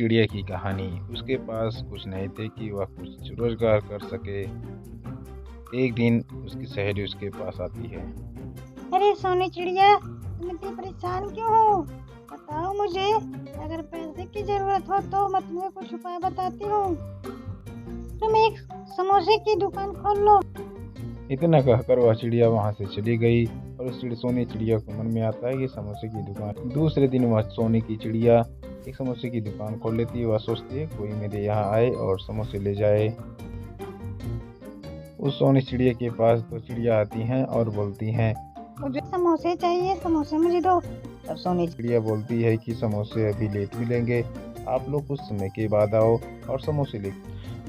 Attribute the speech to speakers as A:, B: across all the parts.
A: चिड़िया की कहानी। उसके पास कुछ नहीं थे कि वह कुछ रोजगार कर सके। एक दिन उसकी सहेली उसके पास आती है।
B: अरे सोनी चिड़िया, तुम इतनी परेशान क्यों हो? बताओ मुझे, अगर पैसे की जरूरत हो तो मैं तुम्हें कुछ उपाय बताती हूँ। तुम एक समोसे की दुकान खोल लो।
A: इतना कहकर वह चिड़िया वहां से चली गई और उस सोनी चिड़िया को मन में आता है कि समोसे की दुकान। दूसरे दिन वह सोनी की चिड़िया एक समोसे की दुकान खोल लेती है। वह सोचती है कोई मेरे यहाँ आए और समोसे ले जाए। उस सोनी चिड़िया के पास दो चिड़िया आती हैं और बोलती हैं,
B: मुझे समोसे चाहिए, समोसे मुझे दो।
A: तब सोनी चिड़िया बोलती है कि समोसे अभी लेट मिलेंगे, आप लोग कुछ समय के बाद आओ और समोसे ले।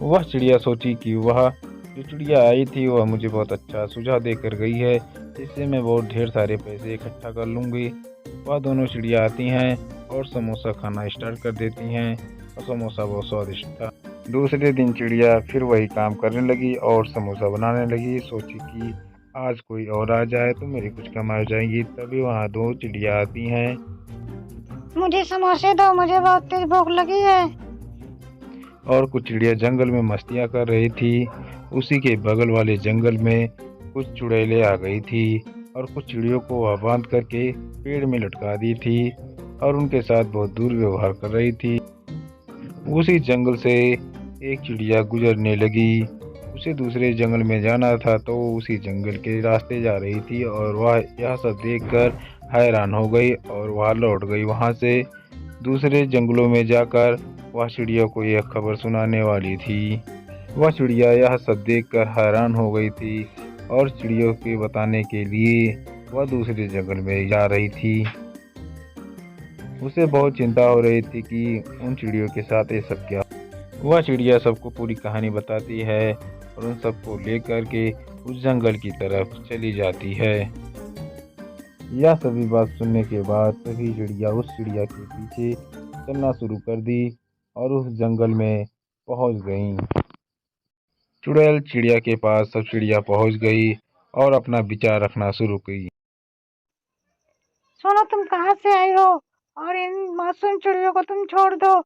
A: वह चिड़िया सोची कि वह जो चिड़िया आई थी वह मुझे बहुत अच्छा सुझाव देकर गई है, इससे मैं बहुत ढेर सारे पैसे इकट्ठा कर लूँगी। वह दोनों चिड़िया आती हैं और समोसा खाना स्टार्ट कर देती हैं और समोसा बहुत स्वादिष्ट था। दूसरे दिन चिड़िया फिर वही काम करने लगी और समोसा बनाने लगी। सोची कि आज कोई और आ जाए तो मेरी कुछ कमाई हो जाएगी। तभी वहाँ दो चिड़िया आती हैं।
B: मुझे समोसे दो, मुझे बहुत तेज भूख लगी है।
A: और कुछ चिड़िया जंगल में मस्तियाँ कर रही थी। उसी के बगल वाले जंगल में कुछ चुड़ैलें आ गई थी और कुछ चिड़ियों को वह बांध करके पेड़ में लटका दी थी और उनके साथ बहुत दुर्व्यवहार कर रही थी। उसी जंगल से एक चिड़िया गुजरने लगी। उसे दूसरे जंगल में जाना था तो उसी जंगल के रास्ते जा रही थी और वह यह सब देखकर हैरान हो गई और वह लौट गई। वहां से दूसरे जंगलों में जाकर वह चिड़िया को यह खबर सुनाने वाली थी। वह चिड़िया यह सब देखकर हैरान हो गई थी और चिड़ियों के बताने के लिए वह दूसरे जंगल में जा रही थी। उसे बहुत चिंता हो रही थी कि उन चिड़ियों के साथ ये सब क्या। वह चिड़िया सबको पूरी कहानी बताती है और उन सबको लेकर के उस जंगल की तरफ चली जाती है। यह सभी बात सुनने के बाद सभी चिड़िया उस चिड़िया के पीछे चलना शुरू कर दी और उस जंगल में पहुंच गईं। चुड़ैल चिड़िया के पास सब चिड़िया पहुंच गई और अपना विचार रखना शुरू की।
B: सोना, तुम कहाँ से आई हो? और इन मासूम चिड़ियों को तुम छोड़ दो।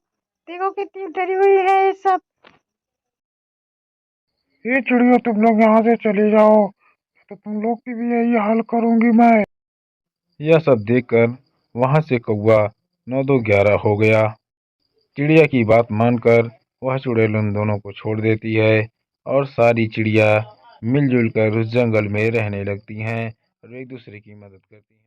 B: देखो कितनी डरी हुई है ये सब।
C: ये चिड़िया, तुम लोग यहाँ से चले जाओ, तो तुम लोग की भी यही हाल करूंगी मैं।
A: यह सब देखकर वहां से कौवा 9-2-11 हो गया। चिड़िया की बात मानकर वह चुड़ैल उन दोनों को छोड़ देती है और सारी चिड़िया मिलजुल कर उस जंगल में रहने लगती हैं और एक दूसरे की मदद करती हैं।